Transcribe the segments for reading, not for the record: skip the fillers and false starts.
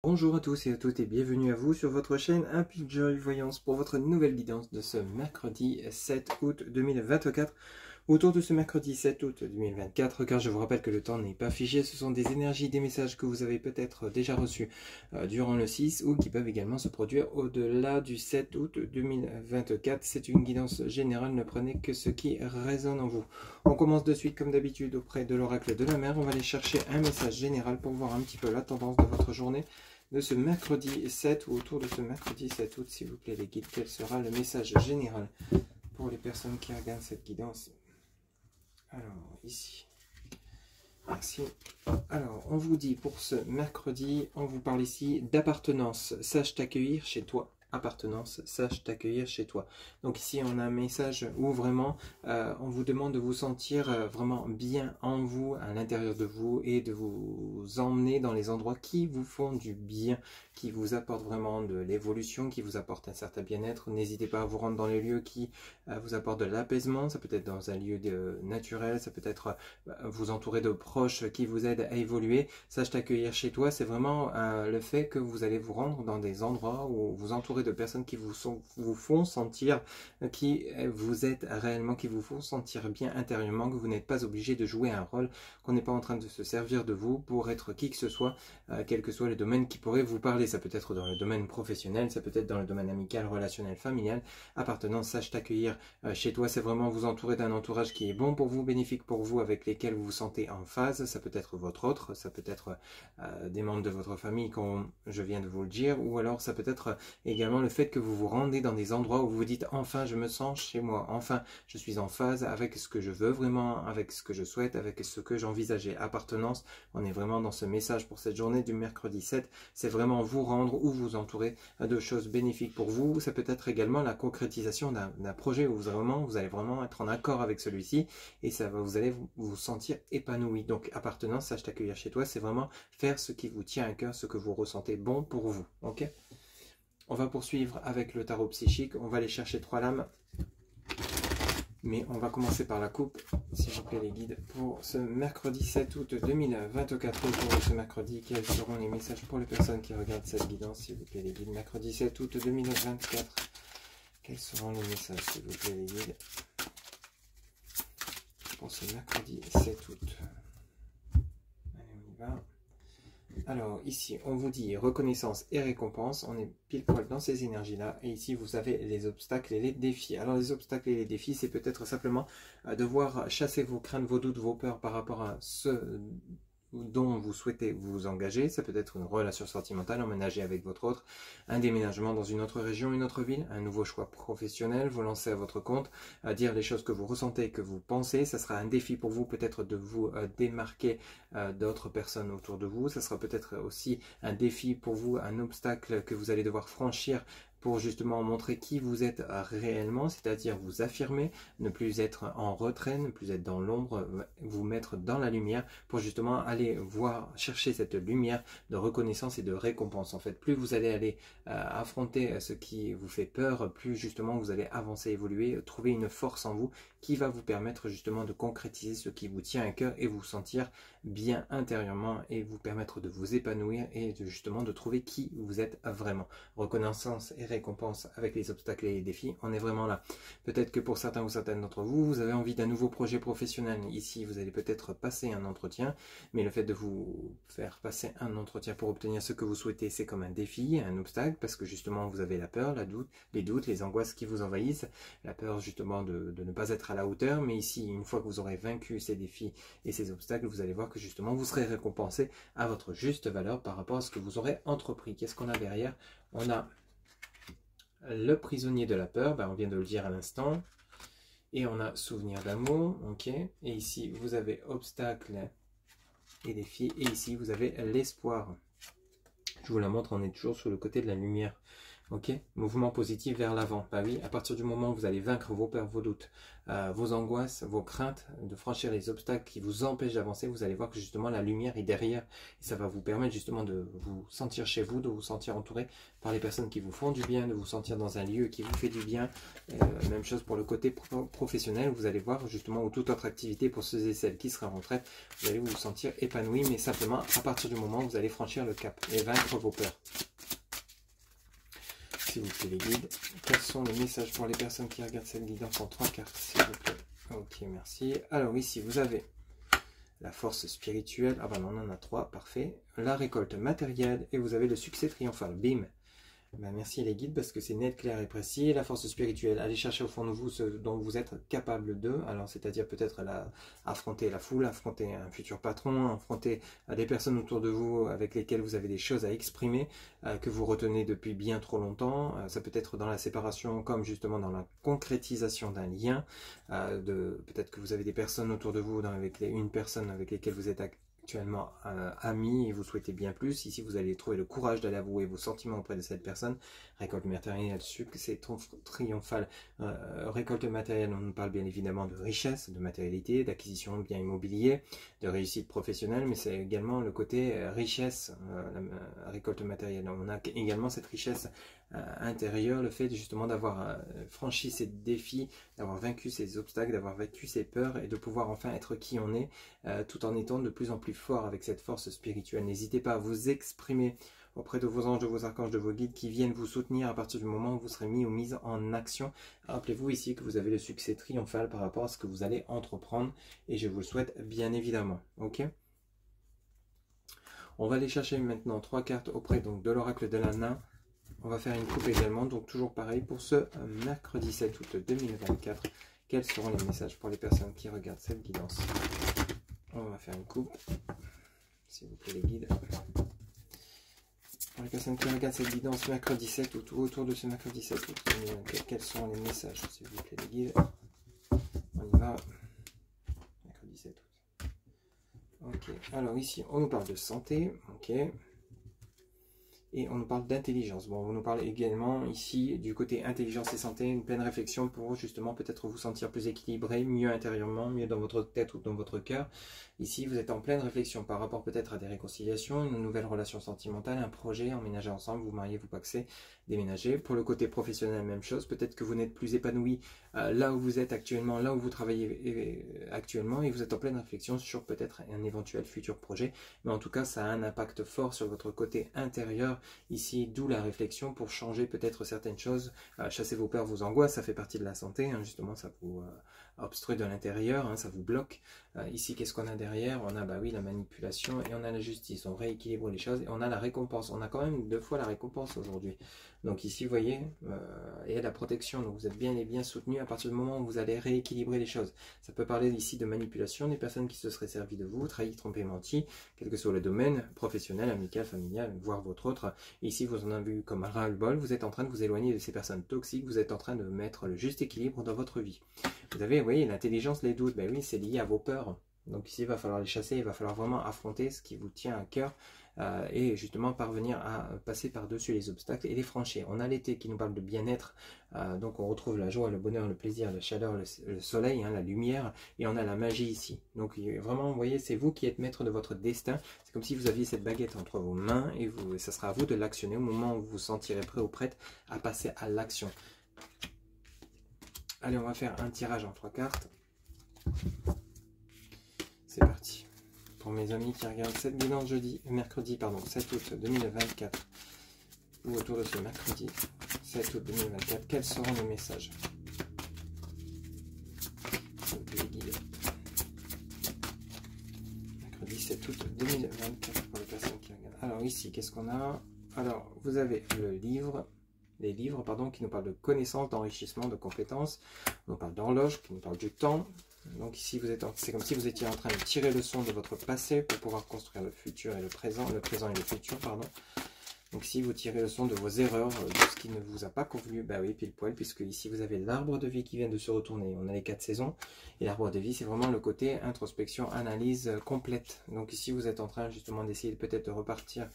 Bonjour à tous et à toutes et bienvenue à vous sur votre chaîne Happy Joy Voyance pour votre nouvelle guidance de ce mercredi 7 août 2024. Autour de ce mercredi 7 août 2024, car je vous rappelle que le temps n'est pas figé, ce sont des énergies, des messages que vous avez peut-être déjà reçus durant le 6 ou qui peuvent également se produire au-delà du 7 août 2024. C'est une guidance générale, ne prenez que ce qui résonne en vous. On commence de suite comme d'habitude auprès de l'oracle de la mer. On va aller chercher un message général pour voir un petit peu la tendance de votre journée de ce mercredi 7 ou autour de ce mercredi 7 août, s'il vous plaît les guides. Quel sera le message général pour les personnes qui regardent cette guidance? Alors, ici, merci. Alors, on vous dit pour ce mercredi, on vous parle ici d'appartenance. Sache t'accueillir chez toi. Appartenance, sache t'accueillir chez toi. Donc ici, on a un message où vraiment, on vous demande de vous sentir vraiment bien en vous, à l'intérieur de vous, et de vous emmener dans les endroits qui vous font du bien, qui vous apportent vraiment de l'évolution, qui vous apportent un certain bien-être. N'hésitez pas à vous rendre dans les lieux qui vous apportent de l'apaisement. Ça peut être dans un lieu naturel, ça peut être vous entourer de proches qui vous aident à évoluer. Sache t'accueillir chez toi, c'est vraiment le fait que vous allez vous rendre dans des endroits où vous entourez de personnes qui vous font sentir qui vous êtes réellement, qui vous font sentir bien intérieurement, que vous n'êtes pas obligé de jouer un rôle, qu'on n'est pas en train de se servir de vous pour être qui que ce soit, quel que soit le domaine qui pourrait vous parler. Ça peut être dans le domaine professionnel, ça peut être dans le domaine amical, relationnel, familial. Appartenance, sache t'accueillir chez toi, c'est vraiment vous entourer d'un entourage qui est bon pour vous, bénéfique pour vous, avec lesquels vous vous sentez en phase. Ça peut être votre autre, ça peut être des membres de votre famille, comme je viens de vous le dire, ou alors ça peut être également le fait que vous vous rendez dans des endroits où vous vous dites enfin je me sens chez moi, enfin je suis en phase avec ce que je veux vraiment, avec ce que je souhaite, avec ce que j'envisageais. Appartenance, on est vraiment dans ce message pour cette journée du mercredi 7, c'est vraiment vous rendre ou vous entourer de choses bénéfiques pour vous. Ça peut être également la concrétisation d'un projet où vous allez vraiment être en accord avec celui-ci et ça va, vous allez vous sentir épanoui. Donc appartenance, sache t'accueillir chez toi, c'est vraiment faire ce qui vous tient à cœur, ce que vous ressentez bon pour vous. Ok ? On va poursuivre avec le tarot psychique. On va aller chercher 3 lames. Mais on va commencer par la coupe, s'il vous plaît les guides, pour ce mercredi 7 août 2024. Pour ce mercredi, quels seront les messages pour les personnes qui regardent cette guidance, s'il vous plaît les guides? Mercredi 7 août 2024. Quels seront les messages, s'il vous plaît les guides, pour ce mercredi 7 août? Allez, on y va. Alors ici, on vous dit reconnaissance et récompense, on est pile poil dans ces énergies-là, et ici vous avez les obstacles et les défis. Alors les obstacles et les défis, c'est peut-être simplement devoir chasser vos craintes, vos doutes, vos peurs par rapport à ce dont vous souhaitez vous engager. Ça peut être une relation sentimentale, emménager avec votre autre, un déménagement dans une autre région, une autre ville, un nouveau choix professionnel, vous lancer à votre compte, dire les choses que vous ressentez, que vous pensez. Ça sera un défi pour vous, peut-être de vous démarquer d'autres personnes autour de vous. Ça sera peut-être aussi un défi pour vous, un obstacle que vous allez devoir franchir pour justement montrer qui vous êtes réellement, c'est-à-dire vous affirmer, ne plus être en retrait, ne plus être dans l'ombre, vous mettre dans la lumière pour justement aller voir, chercher cette lumière de reconnaissance et de récompense. En fait, plus vous allez aller affronter ce qui vous fait peur, plus justement vous allez avancer, évoluer, trouver une force en vous qui va vous permettre justement de concrétiser ce qui vous tient à cœur et vous sentir bien intérieurement et vous permettre de vous épanouir et justement de trouver qui vous êtes vraiment. Reconnaissance et récompense avec les obstacles et les défis, on est vraiment là. Peut-être que pour certains ou certaines d'entre vous, vous avez envie d'un nouveau projet professionnel. Ici, vous allez peut-être passer un entretien, mais le fait de vous faire passer un entretien pour obtenir ce que vous souhaitez, c'est comme un défi, un obstacle, parce que justement, vous avez la peur, les doutes, les angoisses qui vous envahissent, la peur justement de ne pas être à la hauteur. Mais ici, une fois que vous aurez vaincu ces défis et ces obstacles, vous allez voir que justement, vous serez récompensé à votre juste valeur par rapport à ce que vous aurez entrepris. Qu'est-ce qu'on a derrière? On a le prisonnier de la peur, on vient de le dire à l'instant. Et on a souvenir d'amour, ok. Et ici, vous avez obstacle et défi. Et ici, vous avez l'espoir. Je vous la montre, on est toujours sur le côté de la lumière. Ok, mouvement positif vers l'avant. Bah oui, à partir du moment où vous allez vaincre vos peurs, vos doutes, vos angoisses, vos craintes, de franchir les obstacles qui vous empêchent d'avancer, vous allez voir que justement la lumière est derrière. Et ça va vous permettre justement de vous sentir chez vous, de vous sentir entouré par les personnes qui vous font du bien, de vous sentir dans un lieu qui vous fait du bien. Même chose pour le côté professionnel, vous allez voir justement, ou toute autre activité pour ceux et celles qui seraient en retraite, vous allez vous sentir épanoui, mais simplement à partir du moment où vous allez franchir le cap et vaincre vos peurs. S'il vous plaît les guides, quels sont les messages pour les personnes qui regardent cette guidance en 3 cartes, s'il vous plaît? Ok, merci. Alors ici, vous avez la force spirituelle. Ah ben non, on en a 3, parfait. La récolte matérielle et vous avez le succès triomphal. Bim. Ben merci les guides parce que c'est net, clair et précis. La force spirituelle, allez chercher au fond de vous ce dont vous êtes capable de. Alors c'est-à-dire peut-être affronter la foule, affronter un futur patron, affronter des personnes autour de vous avec lesquelles vous avez des choses à exprimer, que vous retenez depuis bien trop longtemps. Ça peut être dans la séparation comme justement dans la concrétisation d'un lien. Peut-être que vous avez des personnes autour de vous, une personne avec lesquelles vous êtes actuellement amis et vous souhaitez bien plus. Ici vous allez trouver le courage d'aller avouer vos sentiments auprès de cette personne. Récolte matérielle, c'est triomphal. Récolte matérielle, on nous parle bien évidemment de richesse, de matérialité, d'acquisition de biens immobiliers, de réussite professionnelle, mais c'est également le côté richesse, la récolte matérielle. On a également cette richesse intérieure, le fait justement d'avoir franchi ces défis, d'avoir vaincu ces obstacles, d'avoir vaincu ces peurs et de pouvoir enfin être qui on est, tout en étant de plus en plus fort avec cette force spirituelle. N'hésitez pas à vous exprimer auprès de vos anges, de vos archanges, de vos guides qui viennent vous soutenir à partir du moment où vous serez mis ou mise en action. Rappelez-vous ici que vous avez le succès triomphal par rapport à ce que vous allez entreprendre et je vous le souhaite bien évidemment. Ok ? On va aller chercher maintenant 3 cartes auprès donc de l'oracle de la nain. On va faire une coupe également, donc toujours pareil pour ce mercredi 7 août 2024. Quels seront les messages pour les personnes qui regardent cette guidance? On va faire une coupe, s'il vous plaît les guides. Pour les personnes qui regardent cette guidance mercredi 7 août, ou autour de ce mercredi 7 août 2024, quels sont les messages, s'il vous plaît les guides? On y va. Mercredi 7 août. Ok, alors ici on nous parle de santé, ok. Et on nous parle d'intelligence. Bon, on nous parle également ici du côté intelligence et santé, une pleine réflexion pour justement peut-être vous sentir plus équilibré, mieux intérieurement, mieux dans votre tête ou dans votre cœur. Ici, vous êtes en pleine réflexion par rapport peut-être à des réconciliations, une nouvelle relation sentimentale, un projet, emménager ensemble, vous mariez, vous paxez, déménager. Pour le côté professionnel, même chose. Peut-être que vous n'êtes plus épanoui là où vous êtes actuellement, là où vous travaillez actuellement, et vous êtes en pleine réflexion sur peut-être un éventuel futur projet. Mais en tout cas, ça a un impact fort sur votre côté intérieur. Ici, d'où la réflexion pour changer peut-être certaines choses, chasser vos peurs, vos angoisses, ça fait partie de la santé, hein, justement ça vous obstrue de l'intérieur, hein, ça vous bloque. Ici, qu'est-ce qu'on a derrière? On a bah oui, la manipulation et on a la justice, on rééquilibre les choses et on a la récompense. On a quand même 2 fois la récompense aujourd'hui. Donc ici, vous voyez, et la protection, donc vous êtes bien et bien soutenu à partir du moment où vous allez rééquilibrer les choses. Ça peut parler ici de manipulation, des personnes qui se seraient servies de vous, trahi, trompé, menti, quel que soit le domaine, professionnel, amical, familial, voire votre autre. Ici, vous en avez vu comme un ras-le-bol, vous êtes en train de vous éloigner de ces personnes toxiques, vous êtes en train de mettre le juste équilibre dans votre vie. Vous avez, vous voyez, l'intelligence, les doutes, ben oui, c'est lié à vos peurs. Donc ici, il va falloir les chasser, il va falloir vraiment affronter ce qui vous tient à cœur et justement parvenir à passer par-dessus les obstacles et les franchir. On a l'été qui nous parle de bien-être, donc on retrouve la joie, le bonheur, le plaisir, la chaleur, le soleil, hein, la lumière, et on a la magie ici. Donc vraiment, vous voyez, c'est vous qui êtes maître de votre destin. C'est comme si vous aviez cette baguette entre vos mains et ça sera à vous de l'actionner au moment où vous vous sentirez prêt ou prête à passer à l'action. Allez, on va faire un tirage en 3 cartes. C'est parti. Pour mes amis qui regardent cette guidance mercredi 7 août 2024, ou autour de ce mercredi 7 août 2024, quels seront les messages? Les guides. Mercredi 7 août 2024 pour les personnes qui regardent. Alors ici, qu'est-ce qu'on a? Alors, vous avez les livres qui nous parlent de connaissances, d'enrichissement, de compétences. On nous parle d'horloge qui nous parle du temps. Donc ici, c'est comme si vous étiez en train de tirer leçon de votre passé pour pouvoir construire le futur et le présent et le futur, pardon. Donc ici, vous tirez leçon de vos erreurs, de ce qui ne vous a pas convenu, bah oui, pile poil, puisque ici, vous avez l'arbre de vie qui vient de se retourner. On a les 4 saisons, et l'arbre de vie, c'est vraiment le côté introspection, analyse complète. Donc ici, vous êtes en train justement d'essayer peut-être de rebâtir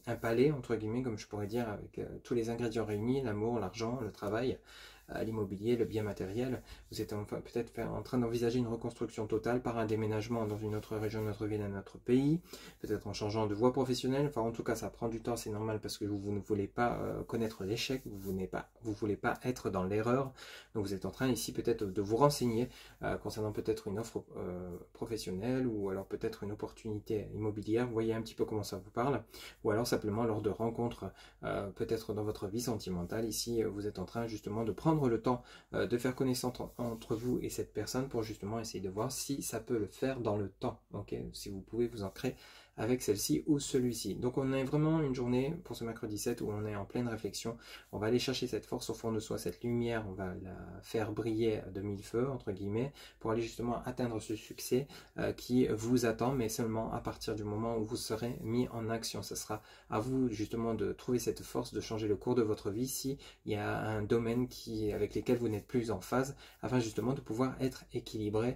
un palais, entre guillemets, comme je pourrais dire, avec tous les ingrédients réunis, l'amour, l'argent, le travail, l'immobilier, le bien matériel. Vous êtes enfin peut-être en train d'envisager une reconstruction totale par un déménagement dans une autre région de notre ville, un autre pays, peut-être en changeant de voie professionnelle. Enfin, en tout cas, ça prend du temps, c'est normal parce que vous ne voulez pas connaître l'échec, vous voulez pas être dans l'erreur. Donc, vous êtes en train ici peut-être de vous renseigner concernant peut-être une offre professionnelle ou alors peut-être une opportunité immobilière. Vous voyez un petit peu comment ça vous parle, ou alors simplement lors de rencontres, peut-être dans votre vie sentimentale. Ici, vous êtes en train justement de prendre le temps de faire connaissance entre vous et cette personne pour justement essayer de voir si ça peut le faire dans le temps, okay, si vous pouvez vous ancrer avec celle-ci ou celui-ci. Donc on a vraiment une journée pour ce mercredi 7 où on est en pleine réflexion. On va aller chercher cette force au fond de soi, cette lumière, on va la faire briller de mille feux, entre guillemets, pour aller justement atteindre ce succès qui vous attend, mais seulement à partir du moment où vous serez mis en action. Ce sera à vous justement de trouver cette force, de changer le cours de votre vie si il y a un domaine avec lequel vous n'êtes plus en phase, afin justement de pouvoir être équilibré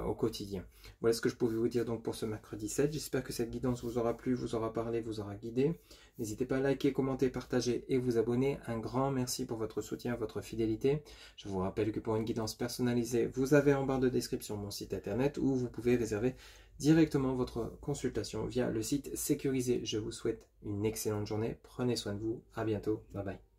au quotidien. Voilà ce que je pouvais vous dire donc pour ce mercredi 7. J'espère que cette guidance vous aura plu, vous aura parlé, vous aura guidé. N'hésitez pas à liker, commenter, partager et vous abonner. Un grand merci pour votre soutien, votre fidélité. Je vous rappelle que pour une guidance personnalisée, vous avez en barre de description mon site internet où vous pouvez réserver directement votre consultation via le site sécurisé. Je vous souhaite une excellente journée. Prenez soin de vous. À bientôt. Bye bye.